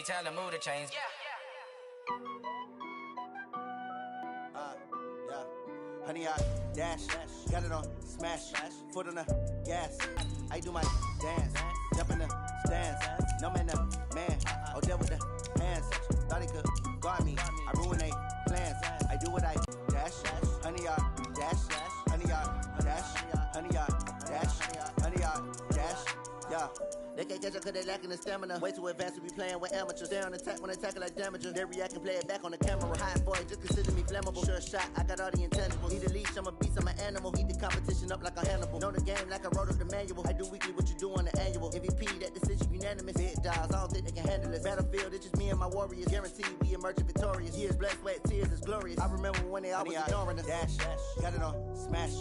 baby, tell the mood to change. Yeah. Honey, I dash, got it on smash, foot on the gas. I do my dance, jump in the stands. No man, oh, there with the hands. Thought he could guard me, I ruin they plans. I do what I dash, honey, I dash, honey, I dash, honey, I dash, honey, I dash, yeah. They can't catch up cause they lacking the stamina. Way too advanced to be playing with amateurs. Stay on attack when attacking like damager. They react and play it back on the camera. Hot boy, just consider me flammable. Sure shot, I got all the intangibles. Need a leash, I'm a beast, I'm an animal. Heat the competition up like a Hannibal. Know the game like I wrote up the manual. I do weekly what you do on the annual. MVP, that decision unanimous. Big dogs, I don't think they can handle it. Battlefield, it's just me and my warriors. Guaranteed we emerging victorious. Years, blood, sweat, tears, it's glorious. I remember when they always ignoring us. Dash, got it on smash,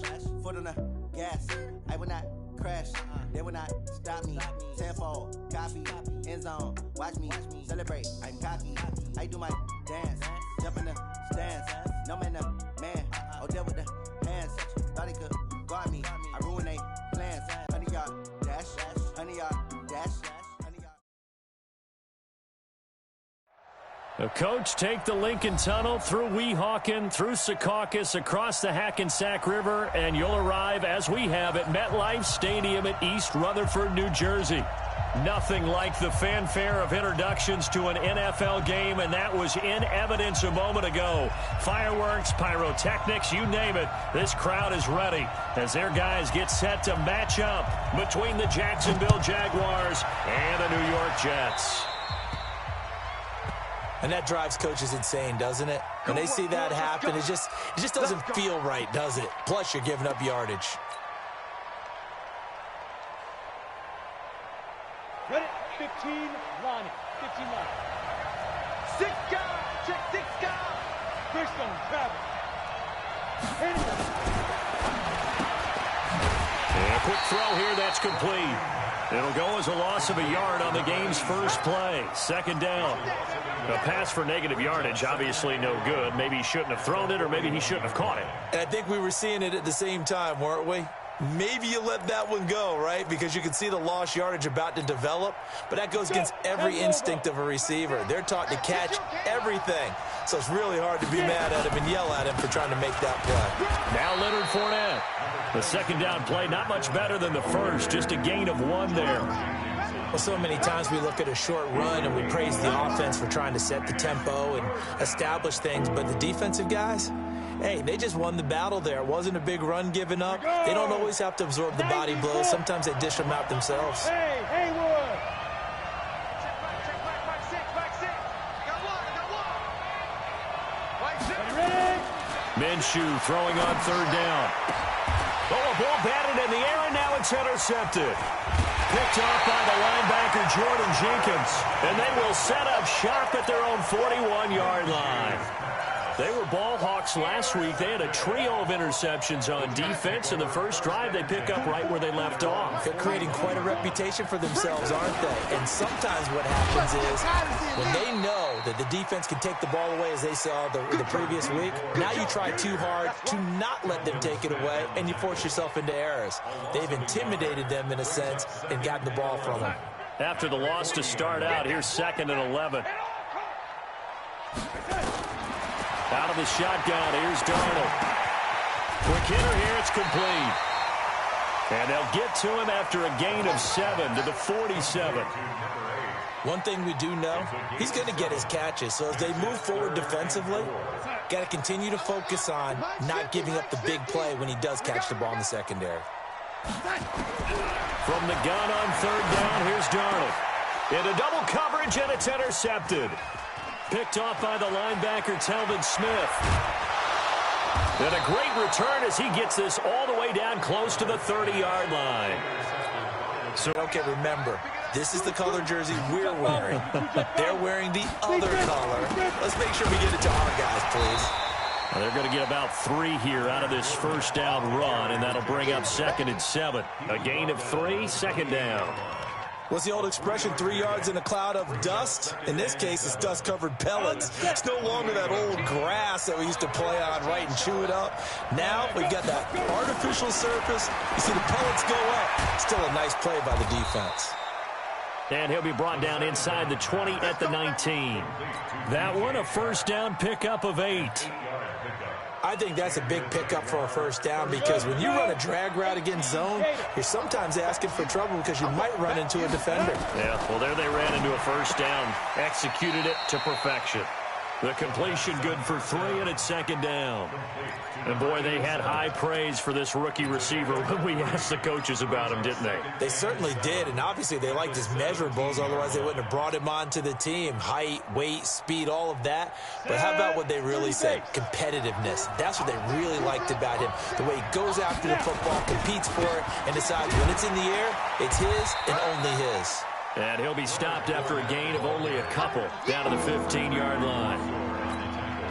foot on the gas. I will not crash, they will not stop me. Tenfold, copy, end zone, watch me celebrate. I'm cocky, I do my dance, jump in the stands. No man, oh, there with the hands. Thought he could guard me, I ruin they plans. Honey, y'all dash, honey, y'all dash. The coach take the Lincoln Tunnel through Weehawken, through Secaucus, across the Hackensack River, and you'll arrive, as we have, at MetLife Stadium at East Rutherford, New Jersey. Nothing like the fanfare of introductions to an NFL game, and that was in evidence a moment ago. Fireworks, pyrotechnics, you name it. This crowd is ready as their guys get set to match up between the Jacksonville Jaguars and the New York Jets. And that drives coaches insane, doesn't it? When they see that happen, it just doesn't feel right, does it? Plus, you're giving up yardage. Ready? 15, Lonnie. 15, Lonnie. 6 guys. Check 6 guys. Bridgestone, travel. And a quick throw here, that's complete. It'll go as a loss of a yard on the game's first play. Second down. A pass for negative yardage, obviously no good. Maybe he shouldn't have thrown it, or maybe he shouldn't have caught it. And I think we were seeing it at the same time, weren't we? Maybe you let that one go, right? Because you can see the lost yardage about to develop. But that goes against every instinct of a receiver. They're taught to catch everything. So it's really hard to be mad at him and yell at him for trying to make that play. Now Leonard Fournette. The second down play, not much better than the first. Just a gain of 1 there. Well, so many times we look at a short run and we praise the offense for trying to set the tempo and establish things. But the defensive guys, hey, they just won the battle there. It wasn't a big run given up. They don't always have to absorb the body blows. Sometimes they dish them out themselves. Hey, Haywood. Minshew throwing on third down. Oh, a ball batted in the air, and now it's intercepted. Picked off by the linebacker, Jordan Jenkins. And they will set up shop at their own 41-yard line. They were ball hawks last week. They had a trio of interceptions on defense. In the first drive, they pick up right where they left off. They're creating quite a reputation for themselves, aren't they? And sometimes what happens is when they know that the defense can take the ball away, as they saw the previous week, now you try too hard to not let them take it away, and you force yourself into errors. They've intimidated them in a sense and gotten the ball from them. After the loss to start out, here's 2nd and 11. Out of the shotgun, here's Darnold. Quick hitter here, it's complete. And they'll get to him after a gain of 7 to the 47. One thing we do know, he's going to get his catches. So as they move forward defensively, got to continue to focus on not giving up the big play when he does catch the ball in the secondary. From the gun on third down, here's Darnold. Into double coverage, and it's intercepted. Picked off by the linebacker, Telvin Smith. And a great return as he gets this all the way down close to the 30-yard line. So, okay, remember, this is the color jersey we're wearing. They're wearing the other color. Let's make sure we get it to our guys, please. Well, they're going to get about 3 here out of this first down run, and that'll bring up 2nd and 7. A gain of 3, 2nd down. What's the old expression, 3 yards in a cloud of dust? In this case, it's dust-covered pellets. It's no longer that old grass that we used to play on, right, and chew it up. Now we've got that artificial surface. You see the pellets go up. Still a nice play by the defense. And he'll be brought down inside the 20 at the 19. That one, a first down pickup of 8. I think that's a big pickup for a first down because when you run a drag route against zone, you're sometimes asking for trouble because you might run into a defender. Yeah, well, there they ran into a first down. Executed it to perfection. The completion good for 3, and it's second down. And, boy, they had high praise for this rookie receiver when we asked the coaches about him, didn't they? They certainly did, and obviously they liked his measurables. Otherwise, they wouldn't have brought him onto the team. Height, weight, speed, all of that. But how about what they really said? Competitiveness. That's what they really liked about him. The way he goes after the football, competes for it, and decides when it's in the air, it's his and only his. And he'll be stopped after a gain of only a couple down to the 15-yard line.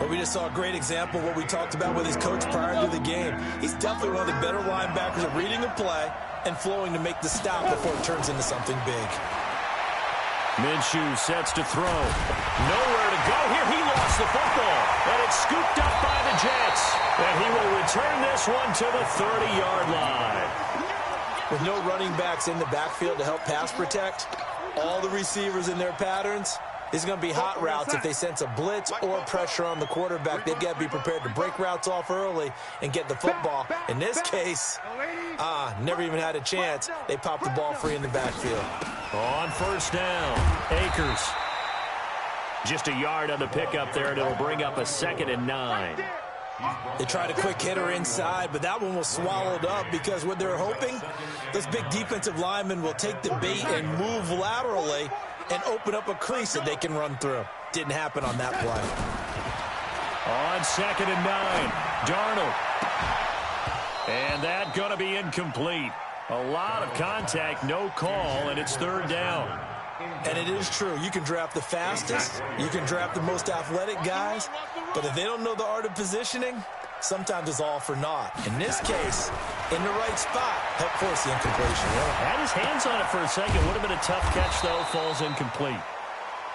Well, we just saw a great example of what we talked about with his coach prior to the game. He's definitely one of the better linebackers at reading a play and flowing to make the stop before it turns into something big. Minshew sets to throw. Nowhere to go here. He lost the football, and it's scooped up by the Jets. And he will return this one to the 30-yard line. With no running backs in the backfield to help pass protect, all the receivers in their patterns, it's going to be hot routes. If they sense a blitz or pressure on the quarterback, they've got to be prepared to break routes off early and get the football. In this case, never even had a chance. They popped the ball free in the backfield. On first down, Akers. Just a yard on the pickup there, and it'll bring up a 2nd and 9. They tried a quick hitter inside, but that one was swallowed up because what they're hoping, those big defensive linemen will take the bait and move laterally and open up a crease that they can run through. Didn't happen on that play. On 2nd and 9, Darnold. And that going to be incomplete. A lot of contact, no call, and it's 3rd down. And it is true. You can draft the fastest. You can draft the most athletic guys. But if they don't know the art of positioning, sometimes it's all for naught. In this case, in the right spot, help force the incompletion. Had his hands on it for a second. Would have been a tough catch, though. Falls incomplete.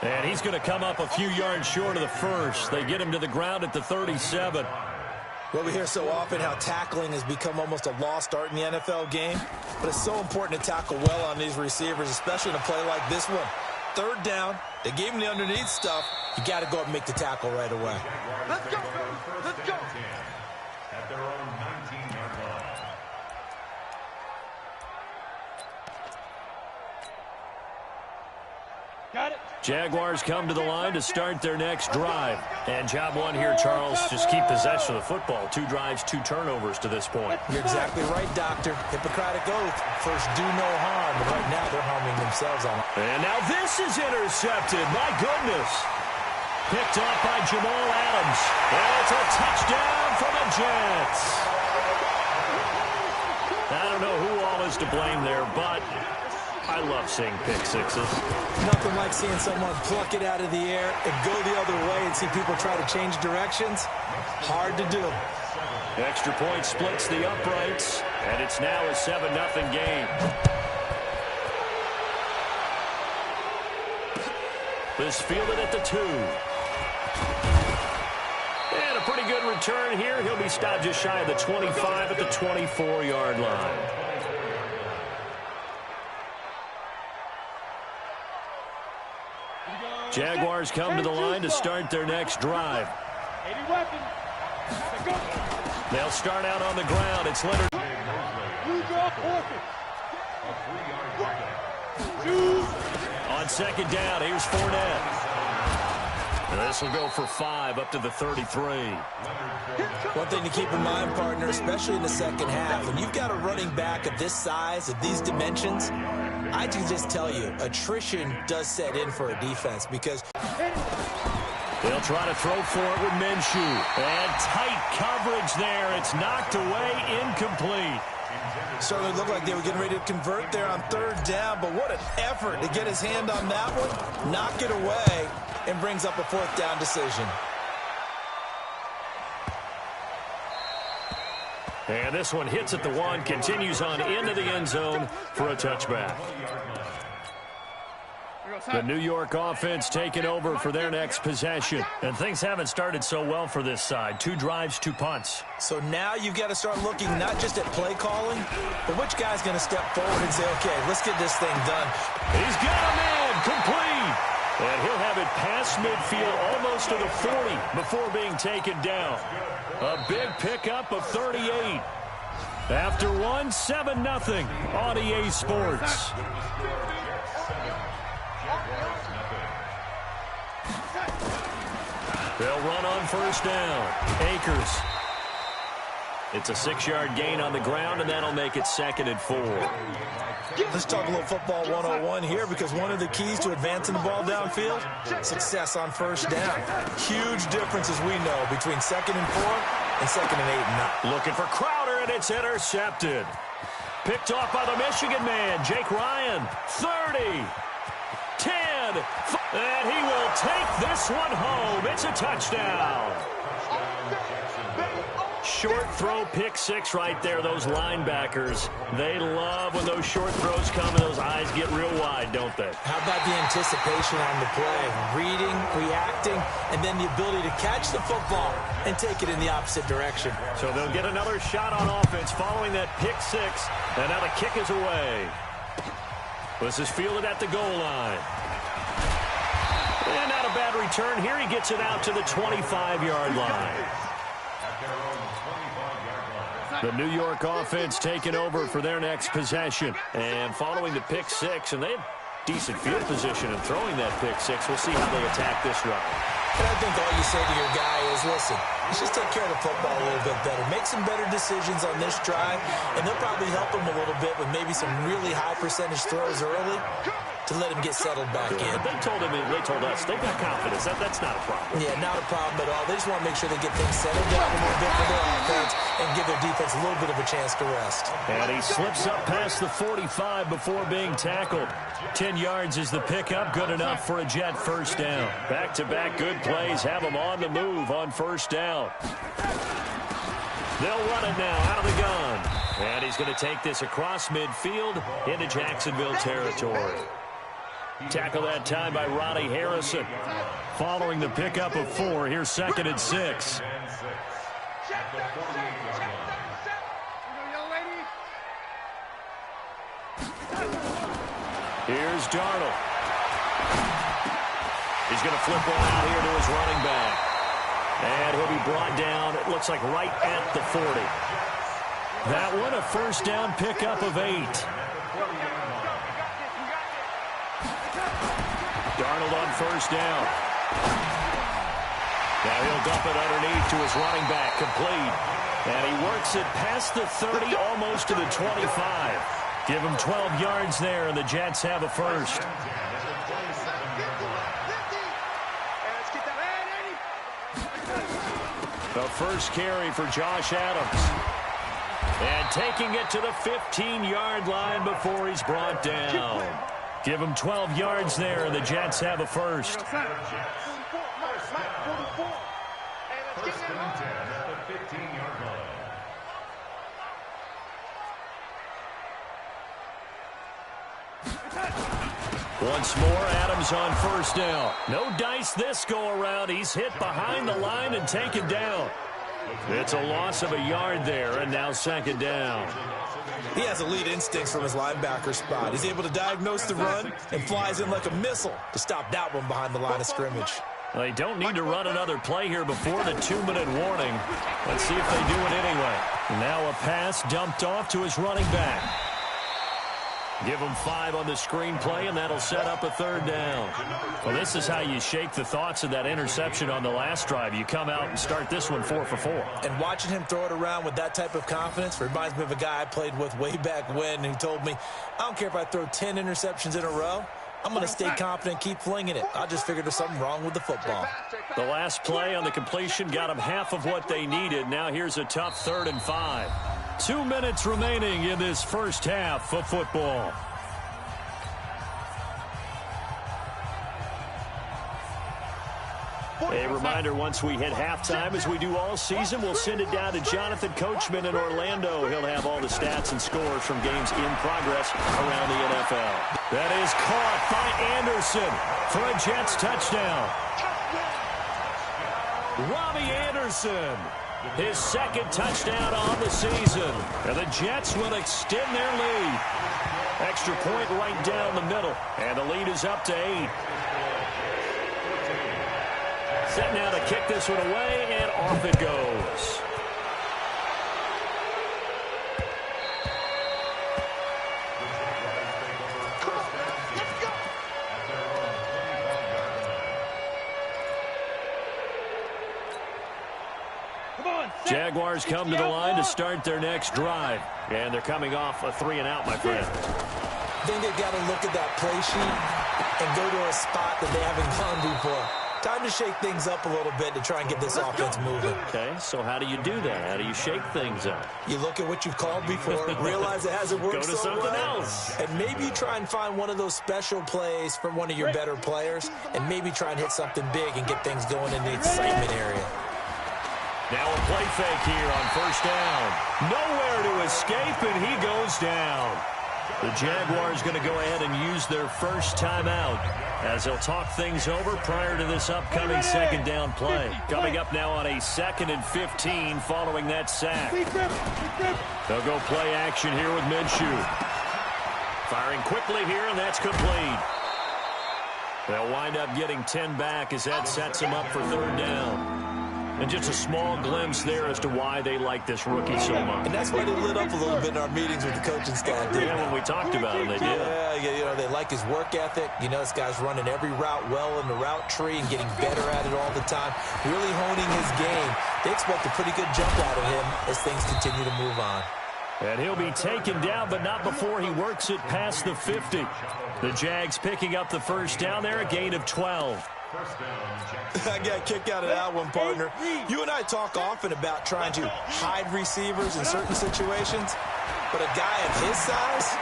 And he's going to come up a few yards short of the first. They get him to the ground at the 37. Well, we hear so often how tackling has become almost a lost art in the NFL game. But it's so important to tackle well on these receivers, especially in a play like this one. 3rd down, they gave him the underneath stuff. You got to go up and make the tackle right away. Let's go. Let's go. At their own 19-yard line. Got it. Jaguars come to the line to start their next drive. And job one here, Charles, just keep possession of the football. 2 drives, 2 turnovers to this point. You're exactly right, Doctor. Hippocratic oath. First, do no harm. But right now, they're harming themselves on it. And now this is intercepted. My goodness. Picked up by Jamal Adams. And it's a touchdown for the Jets. I don't know who all is to blame there, but I love seeing pick sixes. Nothing like seeing someone pluck it out of the air and go the other way and see people try to change directions. Hard to do. Extra point splits the uprights, and it's now a 7-0 game. This fielded at the 2. And a pretty good return here. He'll be stopped just shy of the 25 at the 24-yard line. Jaguars come to the line to start their next drive. They'll start out on the ground. It's Leonard. On 2nd down, here's Fournette. And this will go for 5 up to the 33. One thing to keep in mind, partner, especially in the second half, when you've got a running back of this size, of these dimensions, I can just tell you, attrition does set in for a defense because they'll try to throw for it with Minshew. And tight coverage there. It's knocked away, incomplete. Certainly looked like they were getting ready to convert there on 3rd down, but what an effort to get his hand on that one, knock it away, and brings up a 4th down decision. And this one hits at the 1, continues on into the end zone for a touchback. The New York offense taking over for their next possession. And things haven't started so well for this side. 2 drives, 2 punts. So now you've got to start looking not just at play calling, but which guy's going to step forward and say, okay, let's get this thing done. He's got a man complete. And he'll have it past midfield almost to the 40 before being taken down. A big pickup of 38. After 1, 7-0 on EA Sports. They'll run on first down. Akers. It's a 6-yard gain on the ground, and that'll make it 2nd and 4. Let's talk a little football 101 here, because one of the keys to advancing the ball downfield, success on first down. Huge difference, as we know, between 2nd and 4 and 2nd and 8. Looking for Crowder, and it's intercepted. Picked off by the Michigan man, Jake Ryan. 30, 10, and he will take this one home. It's a touchdown. Short throw, pick 6 right there. Those linebackers, they love when those short throws come and those eyes get real wide, don't they? How about the anticipation on the play? Reading, reacting, and then the ability to catch the football and take it in the opposite direction. So they'll get another shot on offense following that pick 6, and now the kick is away. This is fielded at the goal line. And not a bad return here. He gets it out to the 25-yard line. The New York offense taking over for their next possession. And following the pick 6, and they have decent field position in throwing that pick 6. We'll see how they attack this run. And I think all you say to your guy is, listen, let's just take care of the football a little bit better. Make some better decisions on this drive, and they'll probably help him a little bit with maybe some really high percentage throws early to let him get settled back in. They told us they've got confidence. That's not a problem. Yeah, not a problem at all. They just want to make sure they get things settled down a little bit for their offense and give their defense a little bit of a chance to rest. And he slips up past the 45 before being tackled. 10 yards is the pickup. Good enough for a Jet first down. Back-to-back good plays have them on the move on first down. They'll run it now out of the gun. And he's going to take this across midfield into Jacksonville territory. Tackle that time by Ronnie Harrison. Following the pickup of 4, here's 2nd and 6. Here's Darnold. He's going to flip one out here to his running back. And he'll be brought down, it looks like right at the 40. That one, a first down pickup of 8. Darnold on first down. Now he'll dump it underneath to his running back, complete. And he works it past the 30, almost to the 25. Give him 12 yards there, and the Jets have a first. The first carry for Josh Adams. And taking it to the 15-yard line before he's brought down. Give him 12 yards there, and the Jets have a first. First and 10 at the 15-yard line. Once more, Adams on first down. No dice this go-around. He's hit behind the line and taken down. It's a loss of a yard there, and now 2nd down. He has elite instincts from his linebacker spot. He's able to diagnose the run and flies in like a missile to stop that one behind the line of scrimmage. They don't need to run another play here before the 2-minute warning. Let's see if they do it anyway. Now a pass dumped off to his running back. Give him 5 on the screenplay, and that'll set up a 3rd down. Well, this is how you shake the thoughts of that interception on the last drive. You come out and start this one 4 for 4. And watching him throw it around with that type of confidence reminds me of a guy I played with way back when who told me, I don't care if I throw 10 interceptions in a row. I'm going to stay confident, keep flinging it. I just figured there's something wrong with the football. The last play on the completion got them half of what they needed. Now here's a tough 3rd and 5. 2 minutes remaining in this first half of football. A reminder, once we hit halftime, as we do all season, we'll send it down to Jonathan Coachman in Orlando. He'll have all the stats and scores from games in progress around the NFL. That is caught by Anderson for a Jets touchdown. Robbie Anderson, his second touchdown on the season. And the Jets will extend their lead. Extra point right down the middle. And the lead is up to 8. Set now to kick this one away, and off it goes. Jaguars come to the line to start their next drive. And they're coming off a 3-and-out, my friend. I think they've got to look at that play sheet and go to a spot that they haven't gone before. Time to shake things up a little bit to try and get this offense moving. Okay, so how do you do that? How do you shake things up? You look at what you've called before, realize it hasn't worked Go to so something well, else. and maybe you try and find one of those special plays from one of your better players, and maybe try and hit something big and get things going in the excitement area. Now a play fake here on first down. Nowhere to escape, and he goes down. The Jaguars going to go ahead and use their first timeout as they'll talk things over prior to this upcoming second down play. Coming up now on a 2nd and 15 following that sack. They'll go play action here with Minshew. Firing quickly here, and that's complete. They'll wind up getting 10 back as that sets them up for third down. And just a small glimpse there as to why they like this rookie so much. And that's why they lit up a little bit in our meetings with the coaching staff. Yeah, when we talked about him, they did. Yeah, you know, they like his work ethic. You know, this guy's running every route well in the route tree and getting better at it all the time. Really honing his game. They expect a pretty good jump out of him as things continue to move on. And he'll be taken down, but not before he works it past the 50. The Jags picking up the first down there, a gain of 12. I got a kick out of that one, partner. You and I talk often about trying to hide receivers in certain situations, but a guy of his size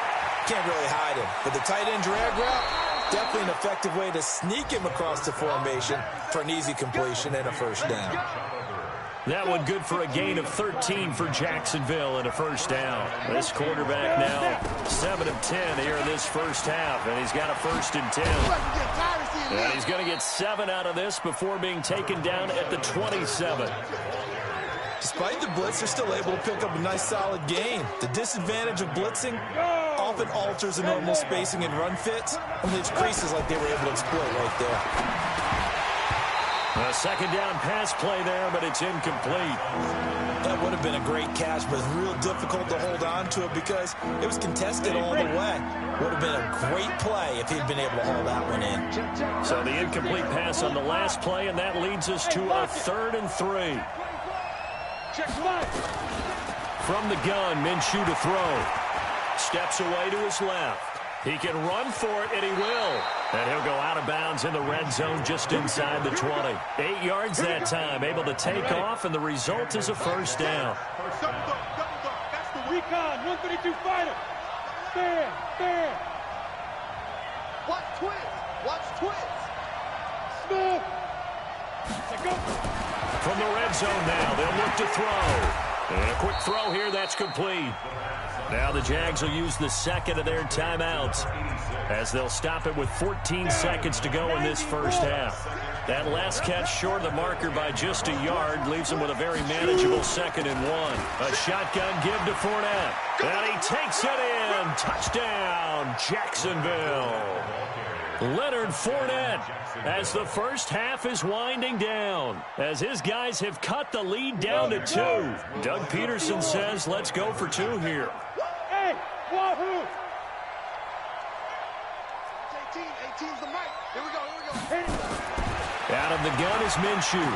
can't really hide him. But the tight end drag route, definitely an effective way to sneak him across the formation for an easy completion and a first down. That one good for a gain of 13 for Jacksonville and a first down. This quarterback now 7 of 10 here in this first half, and he's got a 1st and 10. And he's going to get 7 out of this before being taken down at the 27. Despite the blitz, they're still able to pick up a nice solid gain. The disadvantage of blitzing often alters the normal spacing and run fits and leaves creases like they were able to exploit right there. A second down pass play there, but it's incomplete. That would have been a great catch, but it's real difficult to hold on to it because it was contested all the way. Would have been a great play if he'd been able to haul that one in. So the incomplete pass on the last play, and that leads us to a 3rd and 3. From the gun, Minshew to throw. Steps away to his left. He can run for it, and he will. And he'll go out of bounds in the red zone just inside the 20. 8 yards that time, able to take off, and the result is a first down. That's the recon, 132 fighter. Stand. Watch twins. Smith. Go. From the red zone now, they'll look to throw. And a quick throw here, that's complete. Now the Jags will use the second of their timeouts as they'll stop it with 14 seconds to go in this first half. That last catch short of the marker by just a yard leaves them with a very manageable 2nd and 1. A shotgun give to Fournette. And he takes it in. Touchdown, Jacksonville. Leonard Fournette as the first half is winding down as his guys have cut the lead down to 2. Doug Peterson says let's go for 2 here. Hey, wahoo! 18's the mic. Here we go. Out of the gun is Minshew.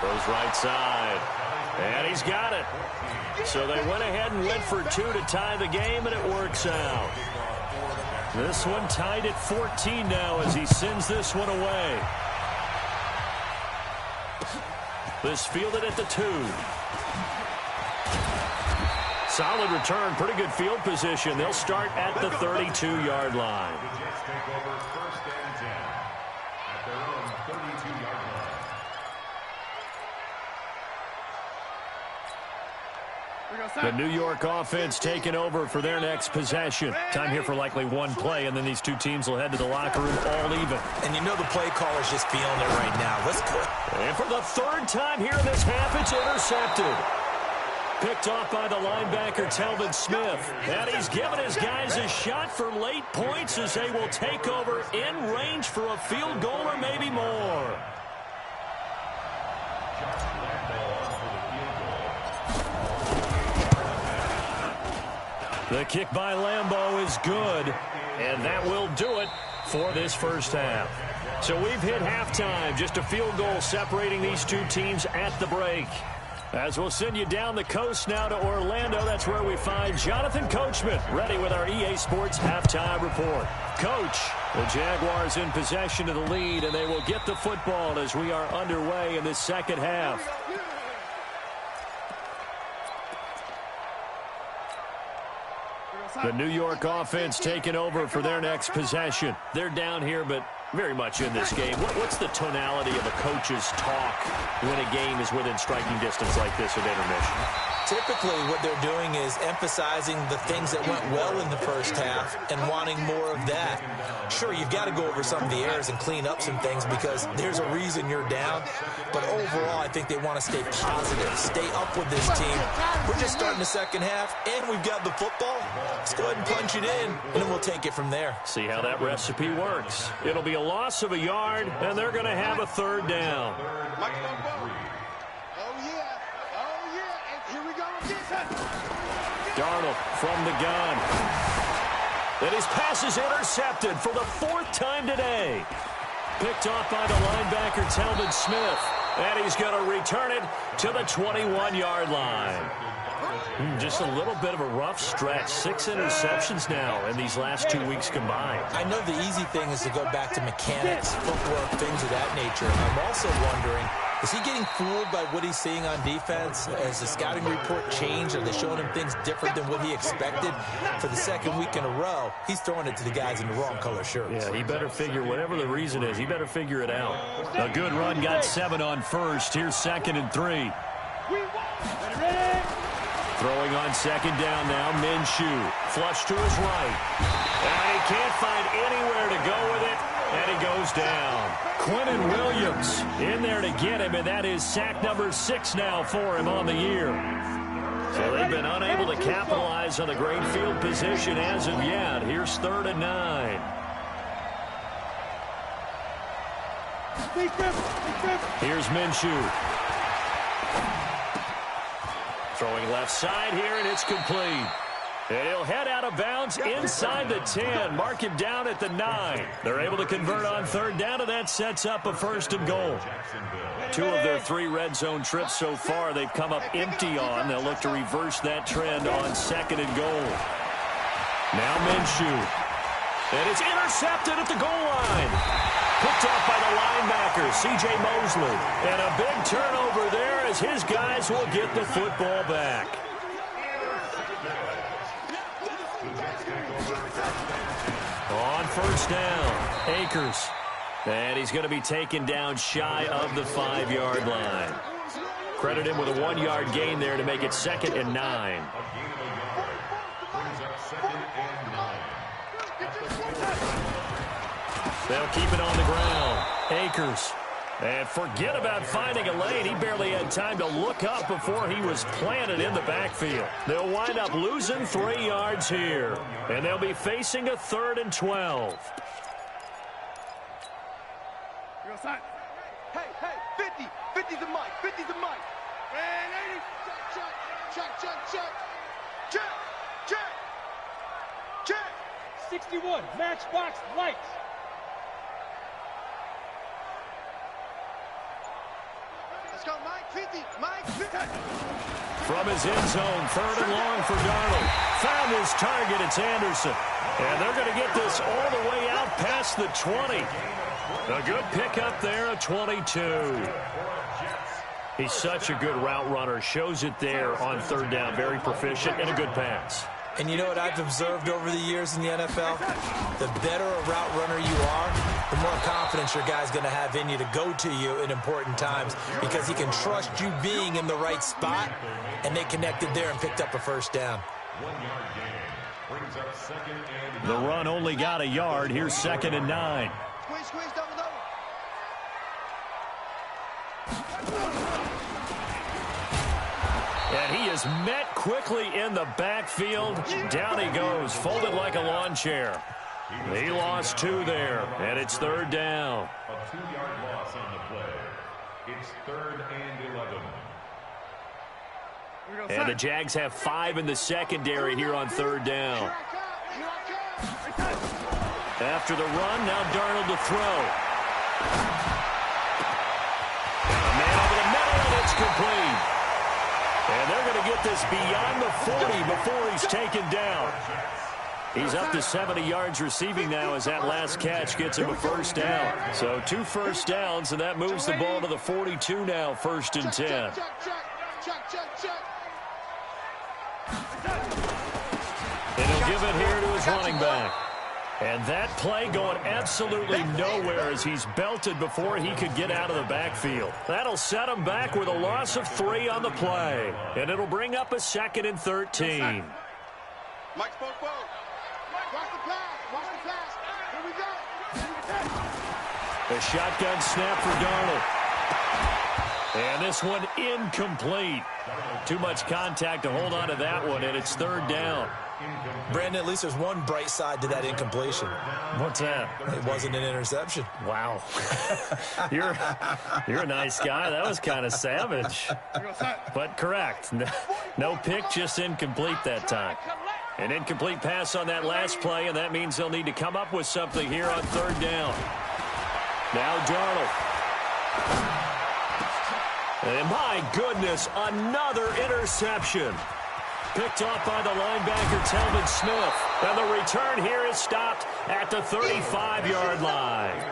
Goes right side. And he's got it. So they went ahead and went for 2 to tie the game, and it works out. This one tied at 14 now as he sends this one away. This fielded at the 2. Solid return, pretty good field position. They'll start at the 32-yard line. The Jets take over 1st and 10 at their own 32-yard line. The New York offense taking over for their next possession. Time here for likely one play, and then these two teams will head to the locker room all even. And you know the play caller's just feeling it right now. Let's go. And for the third time here in this half, it's intercepted. Picked off by the linebacker, Telvin Smith. And he's given his guys a shot for late points as they will take over in range for a field goal or maybe more. The kick by Lambeau is good, and that will do it for this first half. So we've hit halftime, just a field goal separating these two teams at the break. As we'll send you down the coast now to Orlando, that's where we find Jonathan Coachman, ready with our EA Sports halftime report. Coach, the Jaguars in possession of the lead, and they will get the football as we are underway in this second half. The New York offense taking over for their next possession. They're down here, but very much in this game. What's the tonality of a coach's talk when a game is within striking distance like this at intermission? Typically, what they're doing is emphasizing the things that went well in the first half and wanting more of that. Sure, you've got to go over some of the errors and clean up some things because there's a reason you're down. But overall, I think they want to stay positive, stay up with this team. We're just starting the second half, and we've got the football. Let's go ahead and punch it in, and then we'll take it from there. See how that recipe works. It'll be a loss of a yard, and they're going to have a third down. Darnold from the gun. And his pass is intercepted for the fourth time today. Picked off by the linebacker, Telvin Smith. And he's going to return it to the 21-yard line. Just a little bit of a rough stretch. 6 interceptions now in these last 2 weeks combined. I know the easy thing is to go back to mechanics, footwork, things of that nature. I'm also wondering, is he getting fooled by what he's seeing on defense? Has the scouting report changed? Are they showing him things different than what he expected? For the second week in a row, he's throwing it to the guys in the wrong color shirts. Yeah, he better figure, whatever the reason is, he better figure it out. A good run, got 7 on first. Here's 2nd and 3. Throwing on 2nd down now, Minshew. Flush to his right. And he can't find anywhere to go with it, and he goes down. Quentin Williams in there to get him, and that is sack number 6 now for him on the year. So they've been unable to capitalize on the great field position as of yet. Here's 3rd and 9. Here's Minshew. Throwing left side here, and it's complete. And he'll head out of bounds inside the 10. Mark him down at the 9. They're able to convert on 3rd down, and that sets up a 1st and goal. 2 of their 3 red zone trips so far they've come up empty on. They'll look to reverse that trend on 2nd and goal. Now Minshew. And it's intercepted at the goal line. Picked off by the linebacker, C.J. Mosley. And a big turnover there as his guys will get the football back. On 1st down, Akers. And he's going to be taken down shy of the 5-yard line. Credit him with a 1-yard gain there to make it 2nd and 9. They'll keep it on the ground. Akers. And forget about finding a lane. He barely had time to look up before he was planted in the backfield. They'll wind up losing 3 yards here. And they'll be facing a 3rd and 12. Hey, 50. 50's the mic. 50's the mic. Man, 80. Check. 61. Matchbox lights. Let's go, Mike 50. Mike 50. From his end zone, 3rd and long for Darnold. Found his target. It's Anderson. And they're going to get this all the way out past the 20. A good pickup there at 22. He's such a good route runner. Shows it there on 3rd down. Very proficient and a good pass. And you know what I've observed over the years in the NFL? The better a route runner you are, the more confidence your guy's going to have in you to go to you in important times because he can trust you being in the right spot, and they connected there and picked up a first down. 1 yard gain. Brings up second and The run only got a yard. Here's 2nd and 9. Squeeze, double, double. And he is met quickly in the backfield. Down he goes, folded like a lawn chair. He lost 2 there, and it's 3rd down. a 2-yard loss on the play. It's 3rd and 11. And the Jags have 5 in the secondary here on 3rd down. After the run, now Darnold to throw. And a man over the middle, and it's complete. And they're going to get this beyond the 40 before he's taken down. He's up to 70 yards receiving now as that last catch gets him a first down. So 2 first downs, and that moves the ball to the 42 now, 1st and 10. And he'll give it here to his running back. And that play going absolutely nowhere as he's belted before he could get out of the backfield. That'll set him back with a loss of 3 on the play. And it'll bring up a 2nd and 13. Mike spoke forward. Watch the pass. Watch the pass. Here we go. A shotgun snap for Darnold. And this one incomplete. Too much contact to hold on to that one, and it's 3rd down. Brandon, at least there's one bright side to that incompletion. What's that? It wasn't an interception. Wow. You're a nice guy. That was kind of savage. But correct. No pick, just incomplete that time. An incomplete pass on that last play, and that means they'll need to come up with something here on 3rd down. Now Darnold. And my goodness, another interception. Picked off by the linebacker, Telvin Smith. And the return here is stopped at the 35-yard line.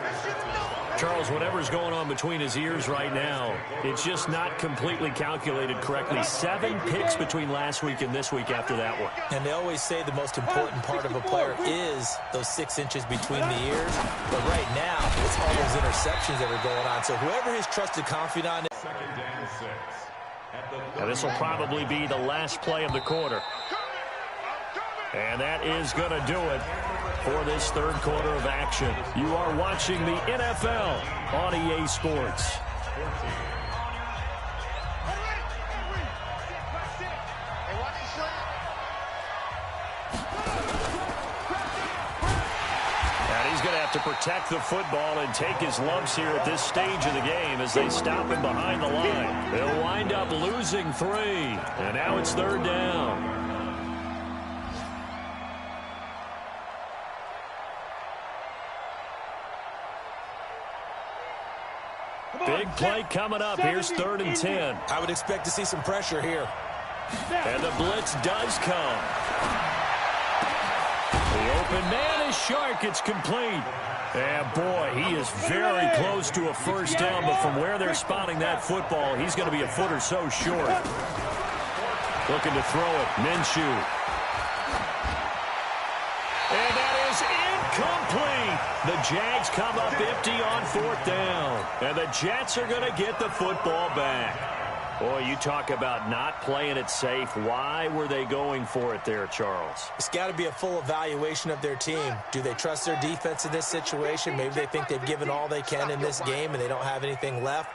Charles, whatever's going on between his ears right now, it's just not completely calculated correctly. 7 picks between last week and this week after that one. And they always say the most important part of a player is those 6 inches between the ears. But right now, it's all those interceptions that are going on. So whoever his trusted confidant is. 2nd and 6. And this will probably be the last play of the quarter. And that is going to do it for this 3rd quarter of action. You are watching the NFL on EA Sports. And he's going to have to protect the football and take his lumps here at this stage of the game as they stop him behind the line. They'll wind up losing 3. And now it's 3rd down. Big play coming up. Here's 3rd and 10. I would expect to see some pressure here. And the blitz does come. The open man is Shark. It's complete. And, boy, he is very close to a first down, but from where they're spotting that football, he's going to be a foot or so short. Looking to throw it. Minshew. And that is incomplete. The Jags come up empty on 4th down. And the Jets are going to get the football back. Boy, you talk about not playing it safe. Why were they going for it there, Charles? It's got to be a full evaluation of their team. Do they trust their defense in this situation? Maybe they think they've given all they can in this game and they don't have anything left.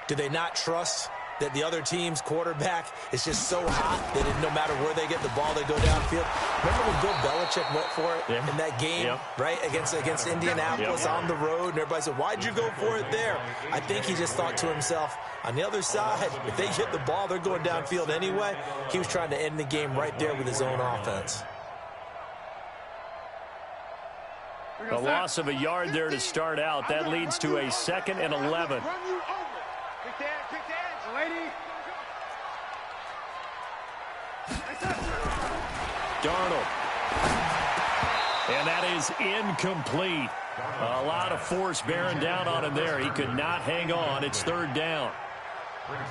Do they not trust that the other team's quarterback is just so hot that no matter where they get the ball, they go downfield? Remember when Bill Belichick went for it in that game, right, against Indianapolis on the road, and everybody said, why'd you go for it there? I think he just thought to himself, on the other side, if they get the ball, they're going downfield anyway. He was trying to end the game right there with his own offense. A loss of a yard there to start out. That leads to a 2nd and 11. Darnold. And that is incomplete. A lot of force bearing down on him there. He could not hang on. It's 3rd down.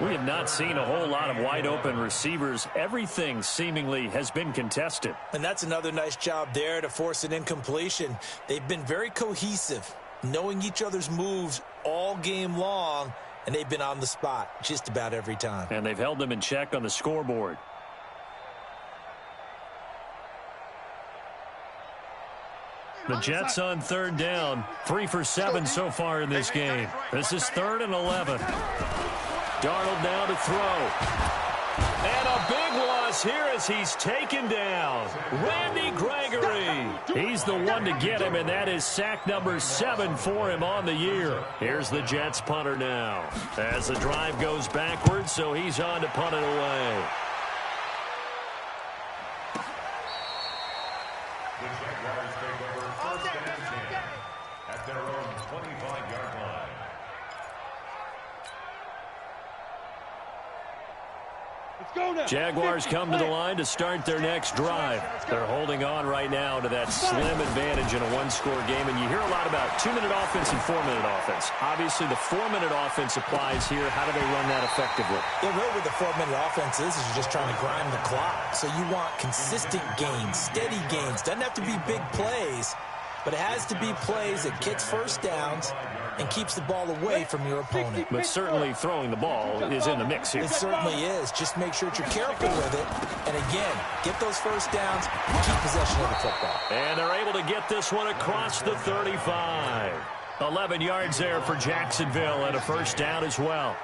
We have not seen a whole lot of wide-open receivers. Everything seemingly has been contested. And that's another nice job there to force an incompletion. They've been very cohesive. knowing each other's moves all game long, and they've been on the spot just about every time. And they've held them in check on the scoreboard. The Jets on third down. 3 for 7 so far in this game. This is 3rd and 11. Darnold now to throw. And a big loss here as he's taken down. Randy Gregory. He's the one to get him, and that is sack number 7 for him on the year. Here's the Jets punter now. As the drive goes backwards, so he's on to punt it away. The Jaguars take over 1st and 10 at their own 25-yard line. Let's go now. Jaguars come to the line to start their next drive. They're holding on right now to that slim advantage in a one-score game, and you hear a lot about 2-minute offense and 4-minute offense. Obviously, the 4-minute offense applies here. How do they run that effectively? Yeah, really what the 4-minute offense is you're just trying to grind the clock. So you want consistent gains, steady gains. Doesn't have to be big plays, but it has to be plays that gets first downs and keeps the ball away from your opponent. But certainly throwing the ball is in the mix here. It certainly is. Just make sure that you're careful with it. And again, get those first downs and keep possession of the football. And they're able to get this one across the 35. 11 yards there for Jacksonville and a first down as well.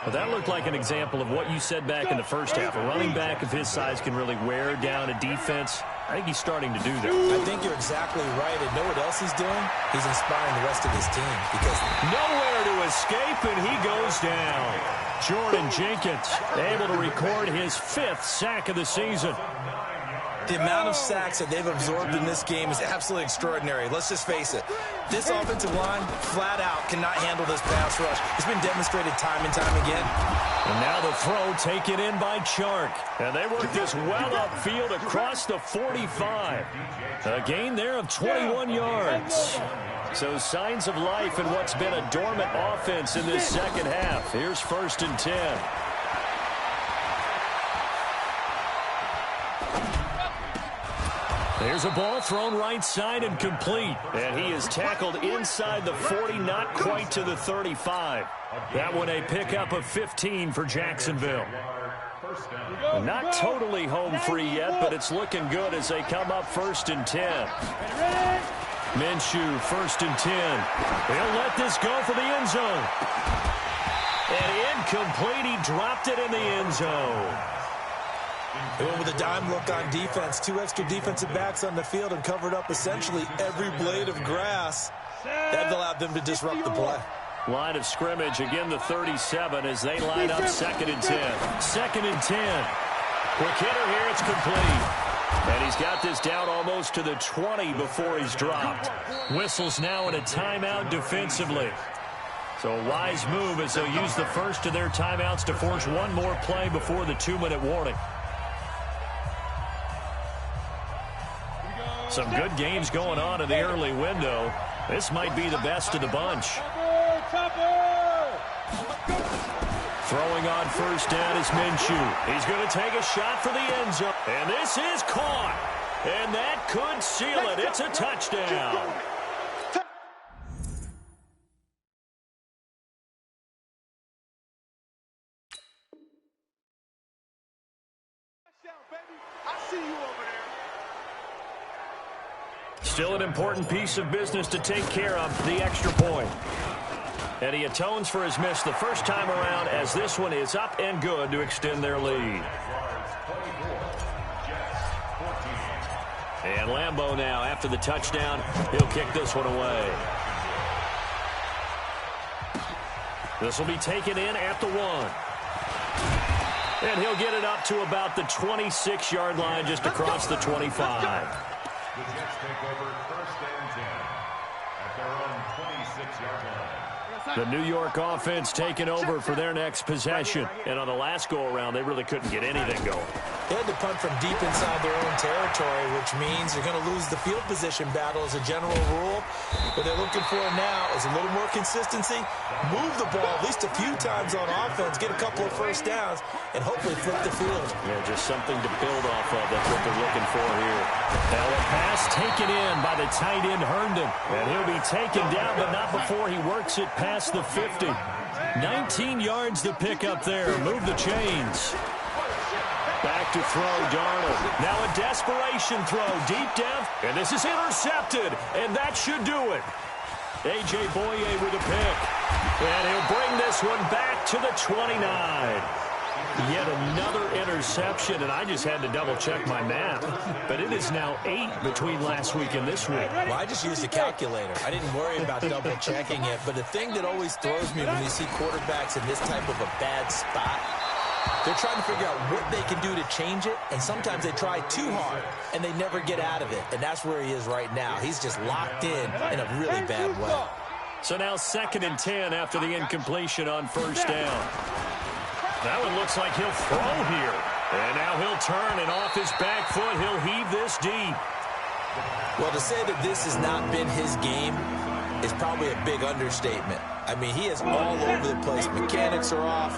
Well, that looked like an example of what you said back in the first half. A running back of his size can really wear down a defense. I think he's starting to do that. I think you're exactly right. And know what else he's doing? He's inspiring the rest of his team. Because nowhere to escape, and he goes down. Jordan Jenkins able to record his 5th sack of the season. the amount of sacks that they've absorbed in this game is absolutely extraordinary. Let's just face it. This offensive line, flat out, cannot handle this pass rush. It's been demonstrated time and time again. And now the throw taken in by Chark. And they work this well upfield across the 45. A gain there of 21 yards. So signs of life in what's been a dormant offense in this second half. Here's 1st and 10. There's a ball thrown right side and complete. And he is tackled inside the 40, not quite to the 35. That one a pickup of 15 for Jacksonville. Not totally home free yet, but it's looking good as they come up 1st and 10. Minshew, 1st and 10. He'll let this go for the end zone. And incomplete, he dropped it in the end zone. They went with a dime look on defense. 2 extra defensive backs on the field and covered up essentially every blade of grass. That allowed them to disrupt the play. Line of scrimmage, again the 37 as they line up 2nd and 10. 2nd and 10. Quick hitter here, it's complete. And he's got this down almost to the 20 before he's dropped. Whistles now in a timeout defensively. So a wise move as they'll use the first of their timeouts to force one more play before the 2-minute warning. Some good games going on in the early window. This might be the best of the bunch. Throwing on 1st down is Minshew. He's going to take a shot for the end zone. And this is caught. And that could seal it. It's a touchdown. Still an important piece of business to take care of, the extra point. And he atones for his miss the first time around as this one is up and good to extend their lead. And Lambeau now, after the touchdown, he'll kick this one away. This will be taken in at the 1. And he'll get it up to about the 26-yard line just across the 25. The Jets take over 1st and 10 at their own 26-yard line. The New York offense taking over for their next possession. And on the last go-around, they really couldn't get anything going. They had to punt from deep inside their own territory, which means you're going to lose the field position battle as a general rule. What they're looking for now is a little more consistency, move the ball at least a few times on offense, get a couple of first downs, and hopefully flip the field. Yeah, just something to build off of. That's what they're looking for here. Now a pass taken in by the tight end Herndon. And he'll be taken down, but not before he works it past the 50. 19 yards to pick up there. Move the chains. Back to throw, Darnold. Now a desperation throw deep down, and this is intercepted, and that should do it. A.J. Boye with a pick, and he'll bring this one back to the 29. Yet another interception, and I just had to double-check my math. But it is now 8 between last week and this week. Well, I just used a calculator. I didn't worry about double-checking it. But the thing that always throws me when you see quarterbacks in this type of a bad spot, they're trying to figure out what they can do to change it, and sometimes they try too hard, and they never get out of it. And that's where he is right now. He's just locked in a really bad way. So now 2nd and 10 after the incompletion on first down. That one looks like he'll throw here. And now he'll turn, and off his back foot, he'll heave this deep. Well, to say that this has not been his game is probably a big understatement. I mean, he is all over the place. Mechanics are off,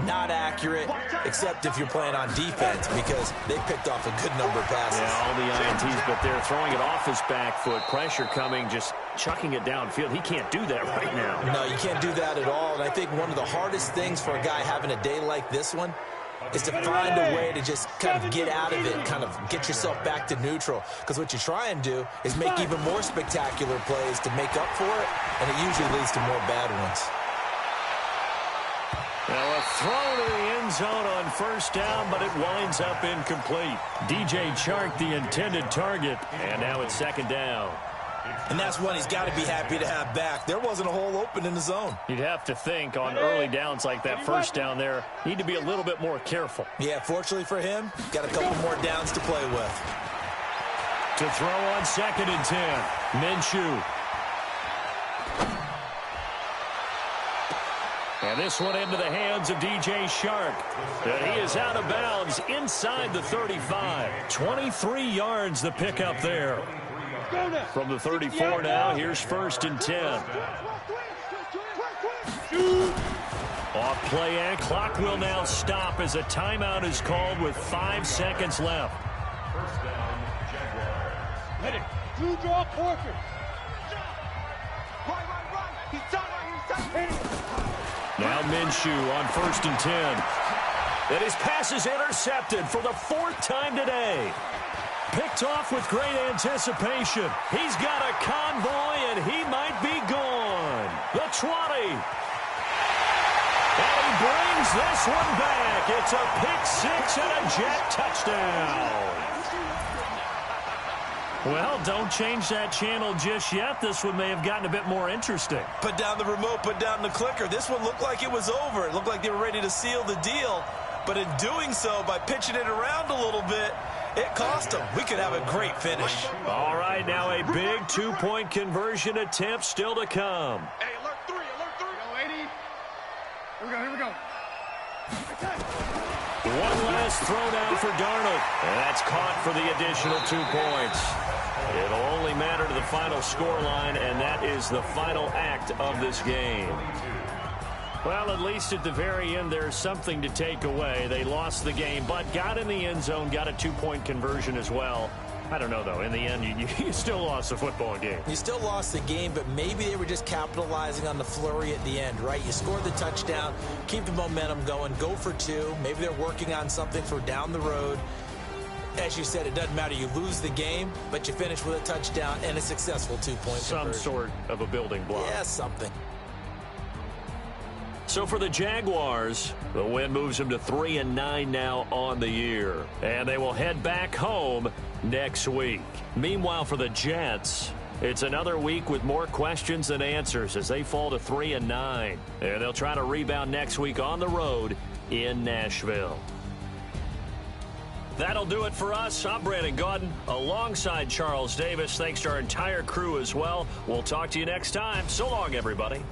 not accurate, except if you're playing on defense, because they picked off a good number of passes. Yeah, all the INTs, but they're throwing it off his back foot. Pressure coming, just chucking it downfield. He can't do that right now. No, you can't do that at all. And I think one of the hardest things for a guy having a day like this one is to find a way to just kind of get out of it, kind of get yourself back to neutral. Because what you try and do is make even more spectacular plays to make up for it, and it usually leads to more bad ones. Now a throw to the end zone on first down, but it winds up incomplete. DJ Chark, the intended target, and now it's 2nd down. And that's one he's got to be happy to have back. There wasn't a hole open in the zone. You'd have to think on early downs like that first down there, need to be a little bit more careful. Yeah, fortunately for him, got a couple more downs to play with. To throw on 2nd and 10, Minshew. And this one into the hands of DJ Chark. And he is out of bounds inside the 35. 23 yards the pickup there. From the 34 now, here's 1st and 10. Off play and clock will now stop as a timeout is called with 5 seconds left. First down, Jaguars. Let it. 2-draw Porker. Now Minshew on 1st and 10. And his pass is intercepted for the 4th time today. Picked off with great anticipation. He's got a convoy, and he might be gone. The 20. And he brings this one back. It's a pick-6 and a Jet touchdown. Well, don't change that channel just yet. This one may have gotten a bit more interesting. Put down the remote, put down the clicker. This one looked like it was over. It looked like they were ready to seal the deal. But in doing so, by pitching it around a little bit, it cost them. We could have a great finish. All right, now a big 2-point conversion attempt still to come. Hey, alert 3, alert 3. Here we go. One last throw down for Darnold. And that's caught for the additional 2 points. It'll only matter to the final scoreline, and that is the final act of this game. Well, at least at the very end, there's something to take away. They lost the game, but got in the end zone, got a 2-point conversion as well. I don't know, though. In the end, you still lost the football game. You still lost the game, but maybe they were just capitalizing on the flurry at the end, right? You scored the touchdown, keep the momentum going, go for 2. Maybe they're working on something for down the road. As you said, it doesn't matter. You lose the game, but you finish with a touchdown and a successful 2-point conversion. Some sort of a building block. Yeah, something. So for the Jaguars, the win moves them to 3-9 now on the year. And they will head back home next week. Meanwhile, for the Jets, it's another week with more questions than answers as they fall to 3-9. And they'll try to rebound next week on the road in Nashville. That'll do it for us. I'm Brandon Gaudin alongside Charles Davis. Thanks to our entire crew as well. We'll talk to you next time. So long, everybody.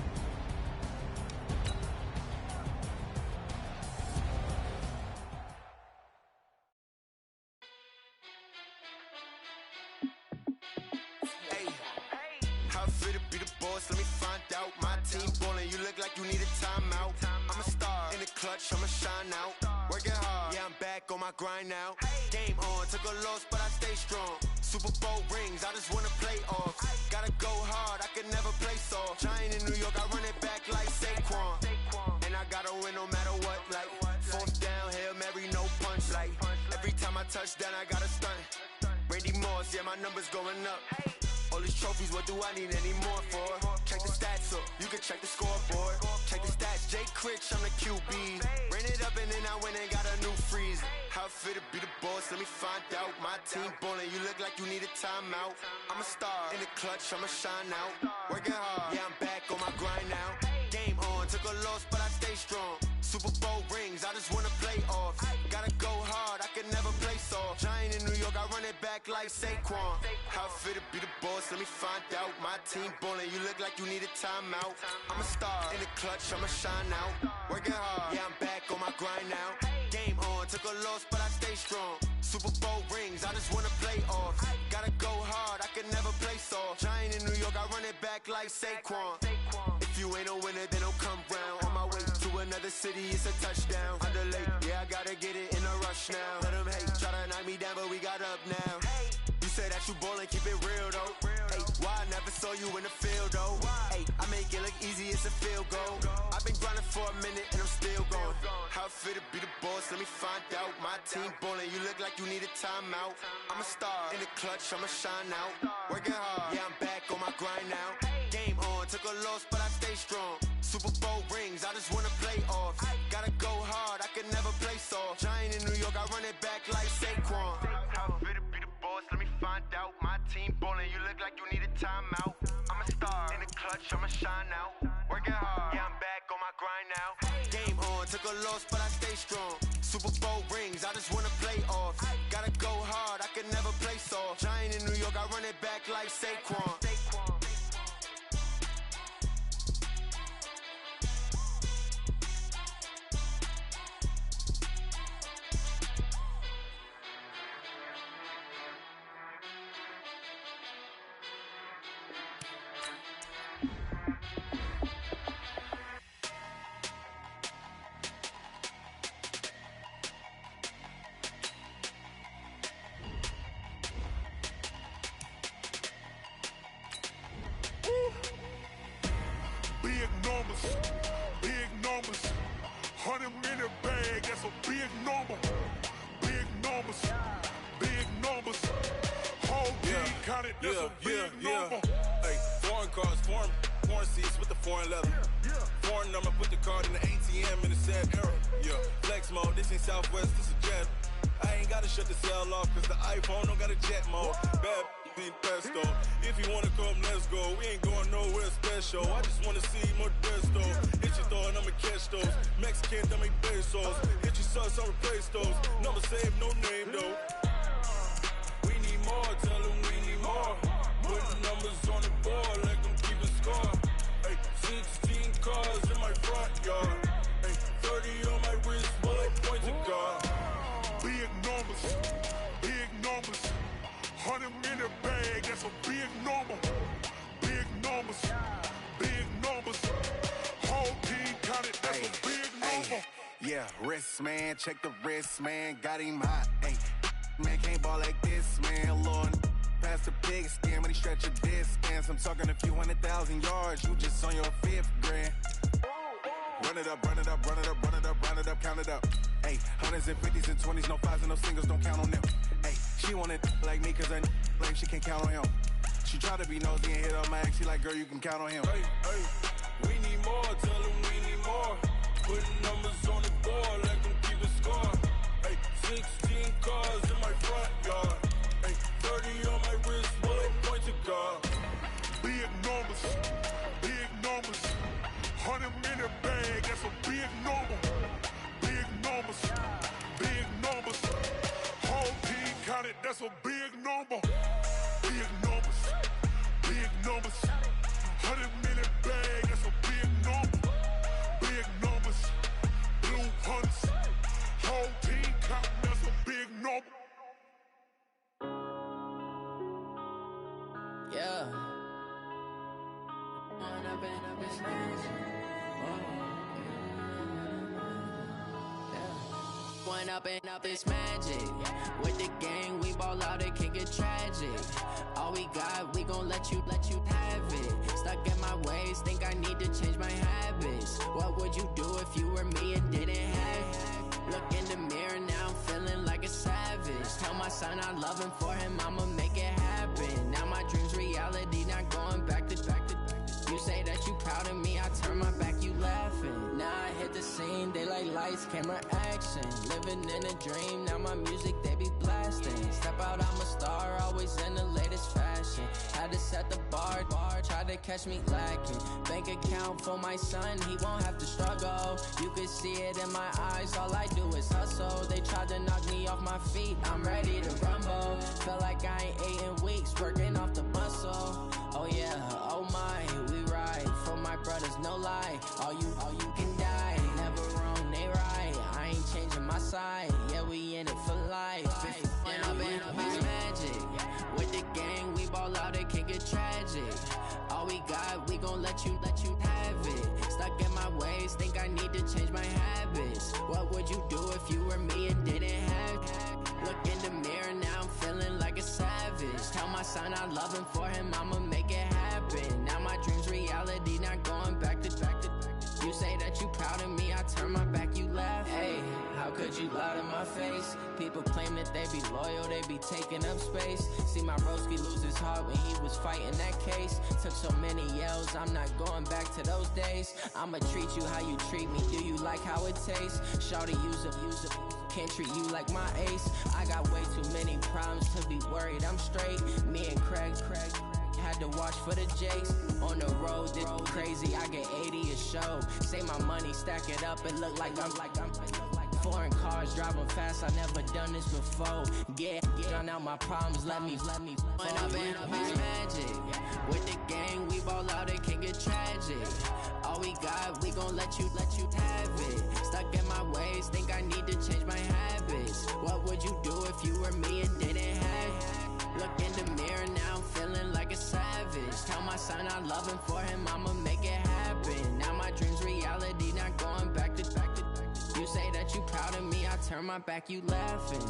fit to be the boss? Let me find out. My team ballin', you look like you need a timeout. I'm a star in the clutch, I'ma shine out. Working hard, yeah, I'm back on my grind now. Game on, took a loss, but I stay strong. Super Bowl rings, I just wanna play off. Gotta go hard, I can never play soft. Giant in New York, I run it back like Saquon. And I gotta win no matter what, like fourth down, Hail Mary, no punch. Like every time I touch down, I gotta stunt. Randy Moss, yeah, my numbers going up. All these trophies, what do I need any more for? Check the stats up, you can check the scoreboard. Check the stats, Jay Critch, I'm the QB. Ran it up and then I went and got a new freeze. How fit to be the boss, let me find out. My team ballin', you look like you need a timeout. I'm a star in the clutch, I'ma shine out. Working hard, yeah, I'm back on my grind now. Game on, took a loss, but I stay strong. Super Bowl rings, I just wanna play off. Gotta go hard, I can never play soft. Giant in New York, I run it back like Saquon. How fit to be the boss, let me find out. My team ballin', you look like you need a timeout. I'm a star in the clutch, I'ma shine out. Working hard, yeah, I'm back on my grind now. Game on, took a loss, but I stay strong. Super Bowl rings, I just wanna play off. Gotta go hard, I can never play soft. Giant in New York, I run it back like Saquon. If you ain't a winner, then don't come round. On my way to another city, it's a touchdown. Underlay, yeah, I gotta get it in a rush now. Let them hate, try to knock me down, but we got up now. You say that you ballin', keep it real though. Hey, why I never saw you in the field though? Hey, I make it look easy, it's a field goal. I've been grinding for a minute and I'm still going. How fit to be the boss, let me find out. My team ballin', you look like you need a timeout. I'm a star in the clutch, I'ma shine out. Working hard, yeah, I'm back on my grind now. Game on, took a loss, but I stay strong. Super Bowl rings, I just wanna play off. Gotta go hard, I can never play soft. Giant in New York, I run it back like Saquon. How fit to be the boss, let me find out. My team ballin', you look like you need a timeout. I'm a star in the clutch, I'ma shine out. Working hard, yeah, I'm back on my grind now. Game on, took a loss, but I stay strong. Super Bowl rings, I just wanna play off. Gotta go hard, I can never play soft. Giant in New York, I run it back like Saquon. Big numbers, 100 minute bag, that's a big number. Big numbers, big numbers. Whole team counted, that's a big number. Hey, foreign cars, foreign seats with the foreign leather. Foreign number, put the card in the ATM in the sad era. Yeah, flex mode, this ain't Southwest, this is jet. I ain't gotta shut the cell off, cause the iPhone don't got a jet mode. Bad pesto. If you wanna come, let's go. We ain't going nowhere special. I just wanna see more Modesto. Hit your thought, I'ma catch those. Mexican, I make pesos. Hit your sus, I'll replace those. Number saved, no name though. We need more, tell them we need more. Put the numbers on the board, let them keep a score. Hey, 16 cars in my front yard. Hey, 30 on my wrist, bullet points of God. Big numbers, big numbers. 100 minute bag, that's a big number. Big numbers, big numbers. Whole team counted, that's a big number. Yeah, wrist man, check the wrist man, got him hot. Ay, man can't ball like this, man. Lord, past the pig skin when he stretch a distance. I'm talking a few 100,000 yards, you just on your 5th grand. Run it up, run it up, run it up, run it up, run it up, count it up. Hey, hundreds and 50s and 20s, no 5s and no singles, don't count on them. Hey, she want it like me, cause her like she can't count on him. She try to be nosy and hit on my ex, she like, girl, you can count on him. Hey, we need more, tell them we need more. Putting numbers on the board, let them keep a score. Hey, 16 cars in my front yard. Hey, 30 on my wrist, bullet points of God. Big numbers, big numbers. 100 minute bag, that's a big number. Big numbers, big numbers. Whole team counted, that's a big number. Big numbers, big numbers. 100 minute bag, that's a big number. Going up and up, it's magic. With the gang, we ball out, it can get tragic. All we got, we gon' let you have it. Stuck in my ways, think I need to change my habits. What would you do if you were me and didn't have it? Look in the mirror, now I'm feeling like a savage. Tell my son I love him, for him I'ma make it happen. Now my dream's reality, not going back to. You say that you proud of me, I turn my back, you laughing. Now I hit the scene, they like lights, camera, action. Living in a dream, now my music, they be blasting. Step out, I'm a star, always in the latest fashion. Had to set the bar, try to catch me lacking. Bank account for my son, he won't have to struggle. You can see it in my eyes, all I do is hustle. They tried to knock me off my feet, I'm ready to rumble. Feel like I ain't ate in weeks, working off the muscle. Oh yeah, oh my, we ride for my brothers, no lie. All you can die, never wrong, they right. I ain't changing my side, yeah, we in it for life. And I've been magic. With the gang, we ball out, it can get tragic. All we got, we gon' let you have it. Stuck in my ways, think I need to change my habits. What would you do if you were me and didn't have it? Look in the mirror, now I'm feeling like a savage. Tell my son I love him, for him I'ma make it happen. Now my dream's reality, not going back to. You say that you proud of me, I turn my back, you laugh. Hey, how could you lie to my face? People claim that they be loyal, they be taking up space. See my broski lose his heart when he was fighting that case. Took so many yells, I'm not going back to those days. I'ma treat you how you treat me, do you like how it tastes? Shawty, use it. Can't treat you like my ace. I got way too many problems to be worried, I'm straight. Me and Craig had to watch for the Jakes. On the road, this crazy, I get 80 a show. Say my money, stack it up, it look like I'm foreign cars, driving fast, I never done this before. Drown out my problems, let me When I've been magic. With the gang, we ball out, it can get tragic. All we got, we gon' let you have it. Stuck in my ways, think I need to change my habits. What would you do if you were me and didn't have it? Look in the mirror, now I'm feeling like a savage. Tell my son I love him, for him I'ma make it happen. Now my dream's reality, not going back to. You say that you proud of me, I turn my back, you laughing.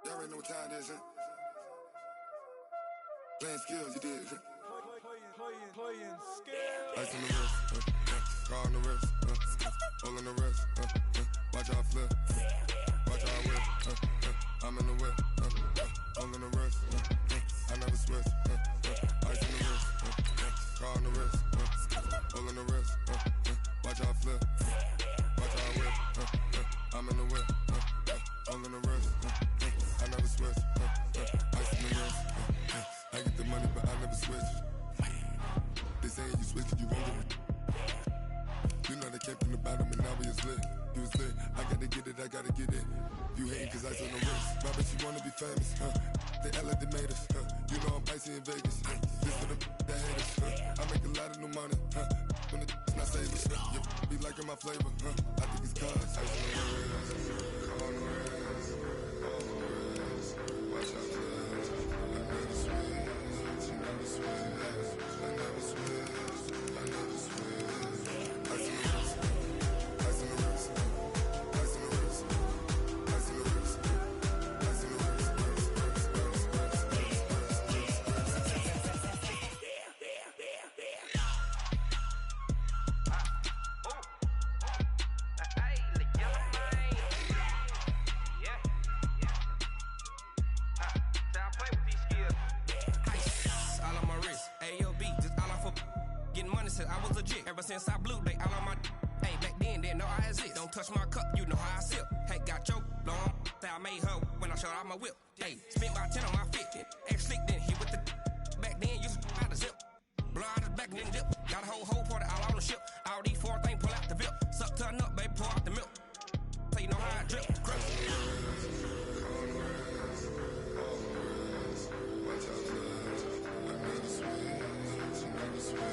Y'all already know what time it is, huh? Playing skills, you did. Playing skills. Ice on the wrist, car on the wrist, all on the wrist, watch how I flip, watch how I whip, I'm in the whip, all on the wrist, I never switch, ice on the wrist, car on the wrist, all on the wrist, watch how I flip, watch how I whip, I'm in the whip, all on the wrist, I never switch, ice on the wrist. I get the money, but I never switch. They saying you switch, you won't get it. You know they came from the bottom and now we is lit. You was lit, I gotta get it, I gotta get it. You hating cause ice on the wrist. My bitch, you wanna be famous, They act like they made us, You know I'm icy in Vegas, This for the that hate us, I make a lot of new money, When the not save us, You be liking my flavor, I think it's cause ice on the wrist, on the wrist, on the wrist. Watch out for this, I never switch. I never switch. I never switch. Ice in the wrist. Ice in the wrist. Ice in the wrist. Ice in the wrist. Ice in the wrist. I was legit ever since I blew they all on my hey back then didn't know I exist. Don't touch my cup, you know how I sip. Hey, got your long that I made her when I showed out my whip. Hey, spent about 10 on my fit. Ex slick then hit with the back then used to out the zip. Blow out the back and then dip. Got a whole party all on the ship. All these four things pull out the VIP. Suck turn up, baby, pour out the milk. So you know how I drip. Crush. Watch out for this. I never switch.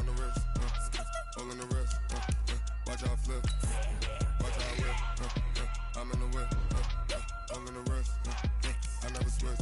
on the wrist, all on the wrist, watch out flip, watch out whip, I'm in the whip, all on the wrist, I never switch.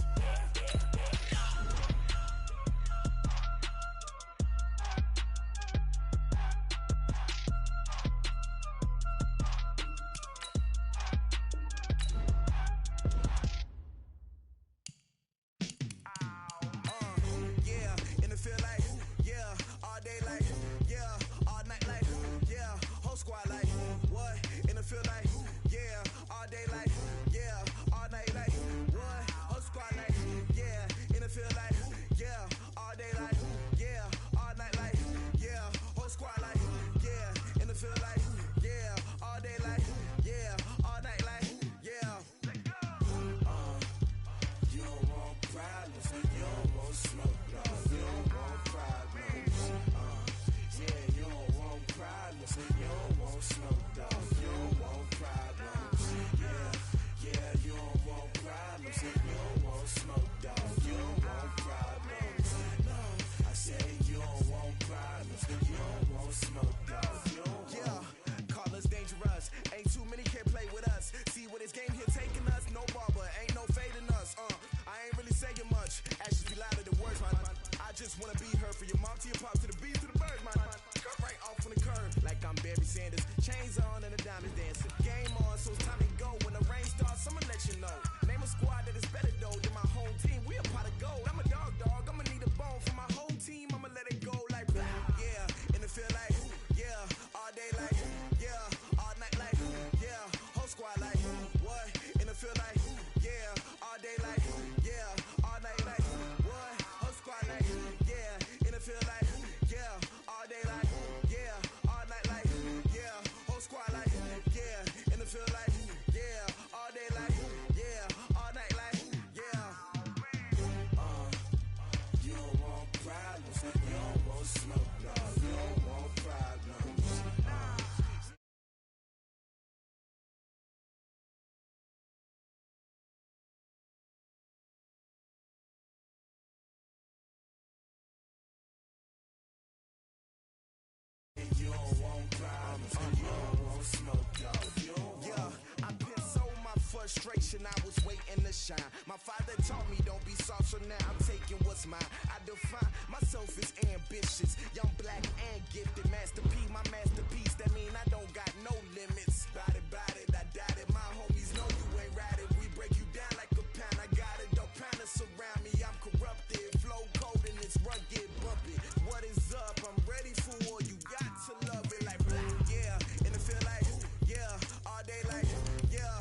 Frustration, I was waiting to shine. My father taught me don't be soft, so now I'm taking what's mine. I define myself as ambitious, young, black, and gifted. Master P, my masterpiece. That mean I don't got no limits. Bout it, I doubt it. My homies know you ain't ride it. We break you down like a pound. I got it, don't pound us around me. I'm corrupted, flow cold and it's rugged, bumpy. What is up? I'm ready for war. You got to love it like black, yeah. And it feel like, yeah, all day like, yeah.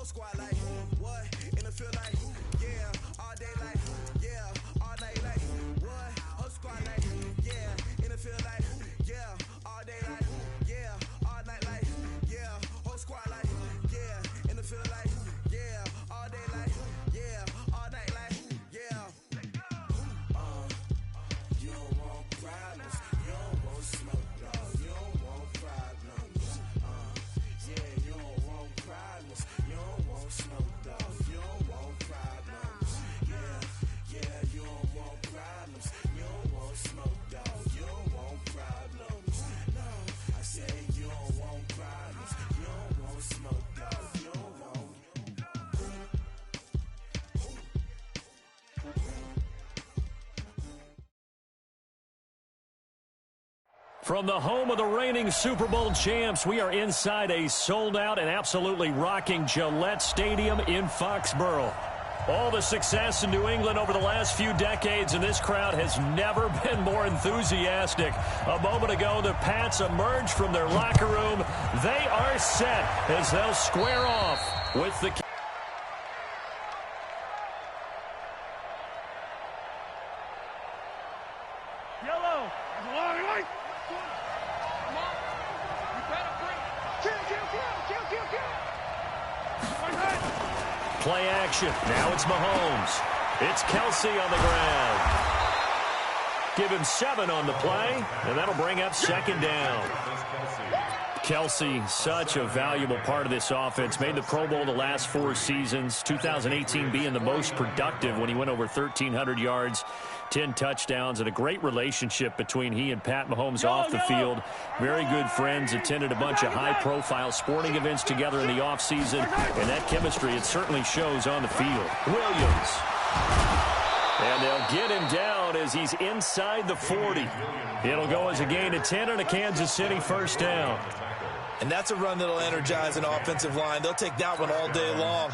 Squad like, what? And I feel like, yeah, all day like, yeah, all night like, what? Whole squad like, yeah, and I feel like, yeah, all day like, yeah, all night like, yeah, whole squad like, yeah, and I feel like, yeah, all day like, yeah, all night like, yeah. You don't want problems, you don't want smoke, dog, you don't want problems, yeah, you don't want problems, you don't want smoke, dog, you don't want problems, yeah, you don't want problems, you don't want smoke, dog, you don't want problems, no, I say you don't want problems, you don't want smoke, dog, you don't want. From the home of the reigning Super Bowl champs, we are inside a sold-out and absolutely rocking Gillette Stadium in Foxborough. All the success in New England over the last few decades, and this crowd has never been more enthusiastic. A moment ago, the Pats emerged from their locker room. They are set as they'll square off with the... Yellow. Play action. Now it's Mahomes. It's Kelsey on the ground. Give him 7 on the play, and that'll bring up second down. Kelsey, such a valuable part of this offense. Made the Pro Bowl the last 4 seasons. 2018 being the most productive when he went over 1,300 yards, 10 touchdowns, and a great relationship between he and Pat Mahomes off the field. Very good friends. Attended a bunch of high-profile sporting events together in the offseason, and that chemistry, it certainly shows on the field. Williams. And they'll get him down as he's inside the 40. It'll go as a gain of 10 and a Kansas City first down. And that's a run that'll energize an offensive line. They'll take that one all day long.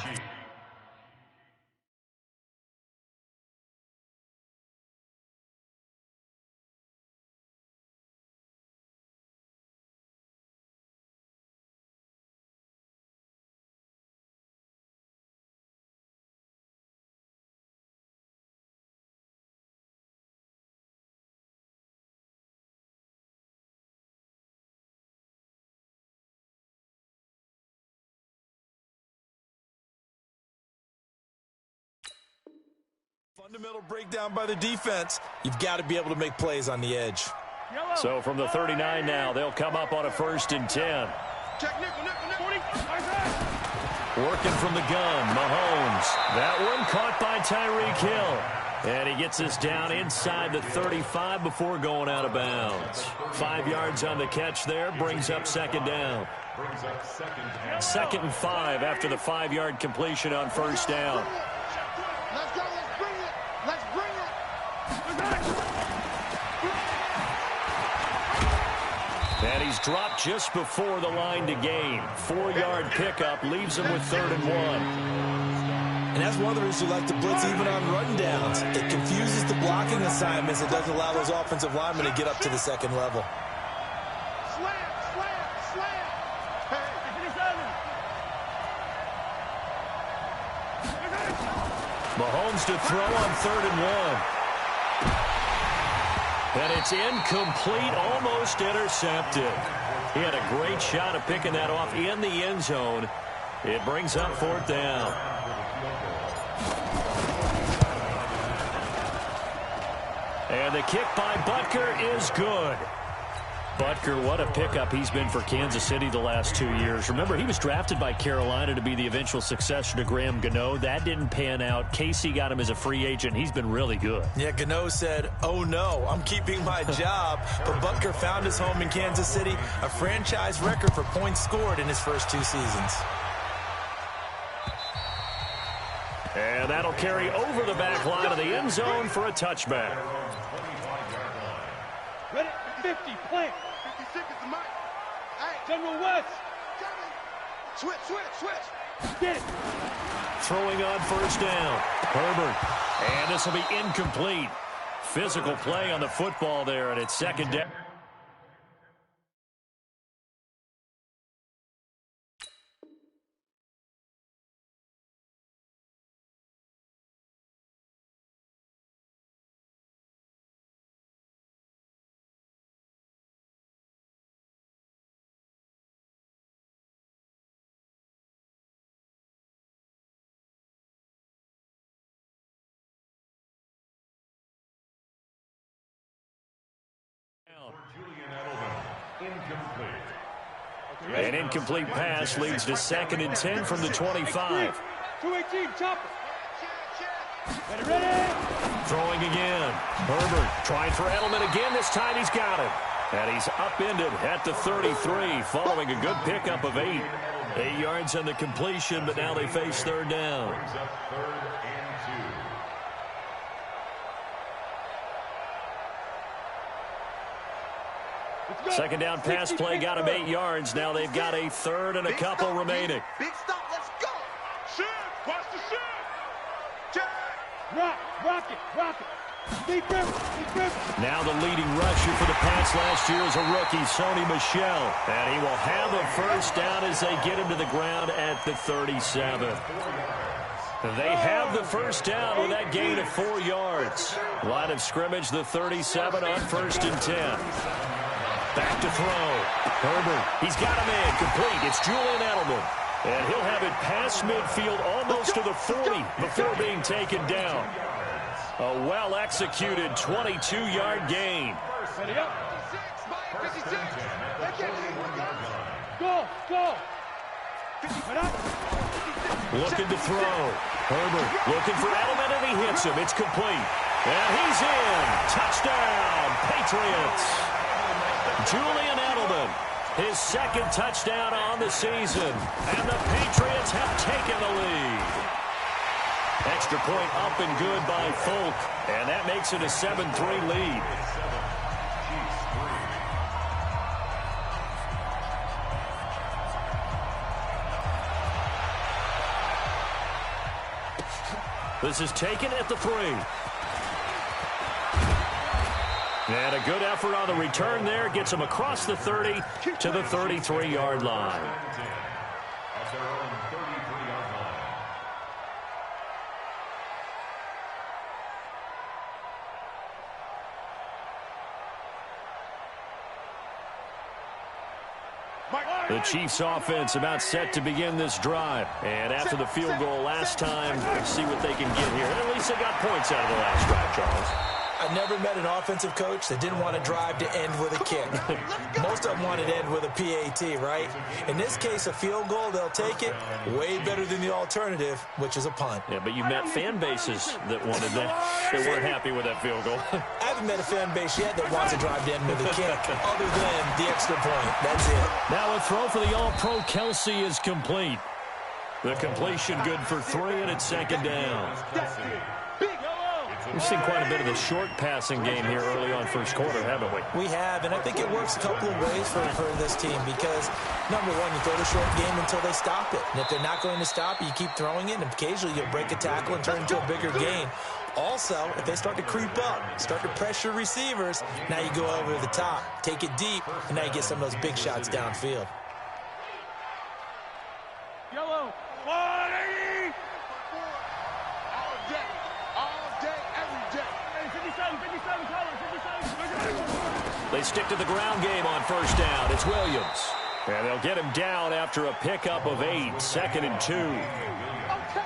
Fundamental breakdown by the defense. You've got to be able to make plays on the edge. So from the 39 now, they'll come up on a 1st and 10. Working from the gun, Mahomes. That one caught by Tyreek Hill. And he gets us down inside the 35 before going out of bounds. 5 yards on the catch there, brings up 2nd down. 2nd and 5 after the 5-yard completion on 1st down. And he's dropped just before the line to gain. 4-yard pickup leaves him with 3rd and 1. And that's one of the reasons you like to blitz even on run downs. It confuses the blocking assignments. It doesn't allow those offensive linemen to get up to the 2nd level. Mahomes to throw on 3rd and 1. And it's incomplete, almost intercepted. He had a great shot of picking that off in the end zone. It brings up 4th down. And the kick by Butker is good. Butker, what a pickup he's been for Kansas City the last 2 years. Remember, he was drafted by Carolina to be the eventual successor to Graham Gano. That didn't pan out. Casey got him as a free agent. He's been really good. Yeah, Gano said, oh no, I'm keeping my job. But Butker found his home in Kansas City, a franchise record for points scored in his first 2 seasons. And that'll carry over the back line of the end zone for a touchback. Ready? 50, plant. 56 is the mic. Hey. General West. Switch. Get it. Throwing on 1st down. Herbert. And this will be incomplete. Physical play on the football there, and it's 2nd down. An incomplete pass leads to 2nd and 10 from the 25. 218, chopper. Ready. Throwing again. Herbert trying for Edelman again. This time he's got him. And he's upended at the 33 following a good pickup of 8. 8 yards on the completion, but now they face 3rd down. 2nd down pass play got him 8 yards. Now they've got a 3rd and a couple remaining. Big stop, let's go. Shit, watch the shit. Check. Rock it. Deep river. Now the leading rusher for the Pats last year is a rookie, Sony Michel. And he will have a 1st down as they get him to the ground at the 37. They have the 1st down with that gain of 4 yards. Line of scrimmage, the 37 on 1st and 10. Back to throw. Herbert, he's got him in. Complete. It's Julian Edelman. And he'll have it past midfield almost to the 40 before being taken down. A well-executed 22-yard gain. Go. Looking to throw. Herbert looking for Edelman, and he hits him. It's complete. And he's in. Touchdown, Patriots. Julian Edelman, his second touchdown on the season. And the Patriots have taken the lead. Extra point up and good by Folk. And that makes it a 7-3 lead. This is taken at the 3. And a good effort on the return there. Gets him across the 30 to the 33-yard line. At their own 33-yard line. The Chiefs offense about set to begin this drive. And after the field goal last time, we'll see what they can get here. At least they got points out of the last drive, Charles. I never met an offensive coach that didn't want to drive to end with a kick. Most of them wanted to end with a PAT, right? In this case, a field goal, they'll take it. Way better than the alternative, which is a punt. Yeah, but you met fan bases that wanted that, that weren't happy with that field goal. I haven't met a fan base yet that wants to drive to end with a kick, other than the extra point. That's it. Now a throw for the All-Pro Kelsey is complete. The completion good for 3, and it's second down. We've seen quite a bit of the short passing game here early on first quarter, haven't we? We have, and I think it works a couple of ways for this team because, number one, you throw the short game until they stop it. And if they're not going to stop it, you keep throwing it, and occasionally you'll break a tackle and turn it into a bigger gain. Also, if they start to creep up, start to pressure receivers, now you go over the top, take it deep, and now you get some of those big shots downfield. Yellow. 180. All day, every day. Hey, 57, They stick to the ground game on first down. It's Williams. And they'll get him down after a pickup of 8, 2nd and 2.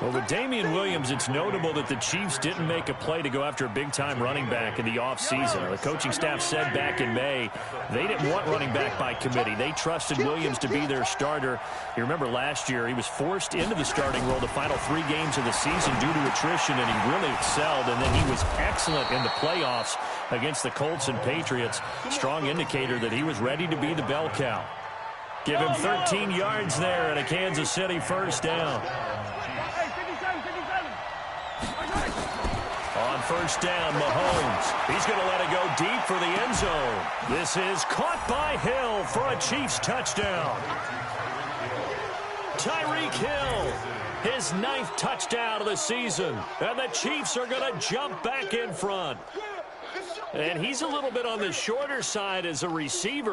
Well, with Damian Williams, it's notable that the Chiefs didn't make a play to go after a big-time running back in the offseason. The coaching staff said back in May they didn't want running back by committee. They trusted Williams to be their starter. You remember last year he was forced into the starting role the final 3 games of the season due to attrition, and he really excelled. And then he was excellent in the playoffs against the Colts and Patriots. Strong indicator that he was ready to be the bell cow. Give him 13 yards there and a Kansas City first down. On first down, Mahomes. He's going to let it go deep for the end zone. This is caught by Hill for a Chiefs touchdown. Tyreek Hill, his 9th touchdown of the season. And the Chiefs are going to jump back in front. And he's a little bit on the shorter side as a receiver.